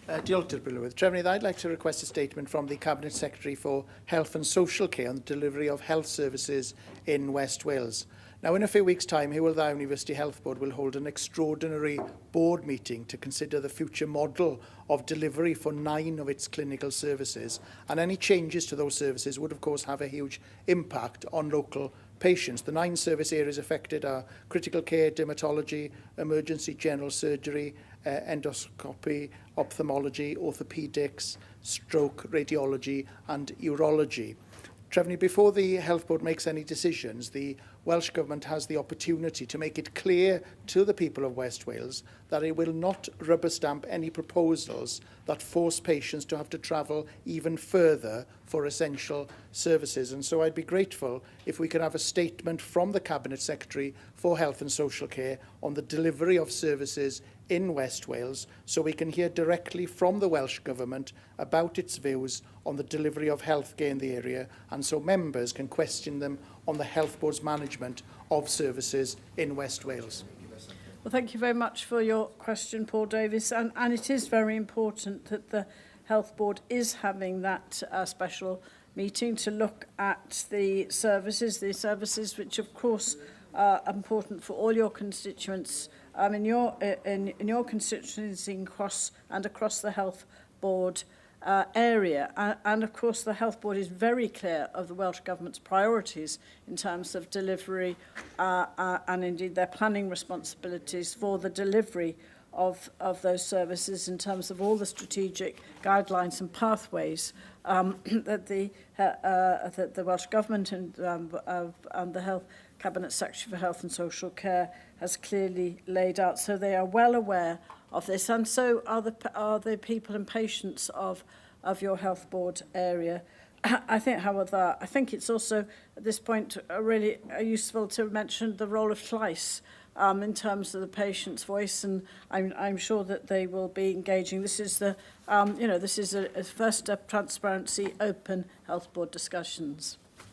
Diolch i'r Brylwydd. Trefnydd, I'd like to request a statement from the Cabinet Secretary for Health and Social Care on the delivery of health services in West Wales. Now, in a few weeks' time, Hywel University Health Board will hold an extraordinary board meeting to consider the future model of delivery for 9 of its clinical services, and any changes to those services would, of course, have a huge impact on local patients. The 9 service areas affected are critical care, dermatology, emergency general surgery, endoscopy, ophthalmology, orthopaedics, stroke, radiology and urology. Trefny, before the Health Board makes any decisions, the Welsh Government has the opportunity to make it clear to the people of West Wales that it will not rubber stamp any proposals that force patients to have to travel even further for essential services. And so I'd be grateful if we could have a statement from the Cabinet Secretary for Health and Social Care on the delivery of services in West Wales, so we can hear directly from the Welsh Government about its views on the delivery of healthcare in the area, and so members can question them on the Health Board's management of services in West Wales. Well, thank you very much for your question, Paul Davies, and it is very important that the Health Board is having that special meeting to look at the services which of course are important for all your constituents in your constituency across the Health Board area. And of course the Health Board is very clear of the Welsh Government's priorities in terms of delivery and indeed their planning responsibilities for the delivery of those services in terms of all the strategic guidelines and pathways that the Welsh Government and the Health Cabinet Secretary for Health and Social Care has clearly laid out. So they are well aware of this, and so are the people and patients of your Health Board area. I think, however, it's also at this point really useful to mention the role of Llais in terms of the patient's voice, and I'm sure that they will be engaging. This is the, this is a first step, transparency, open Health Board discussions.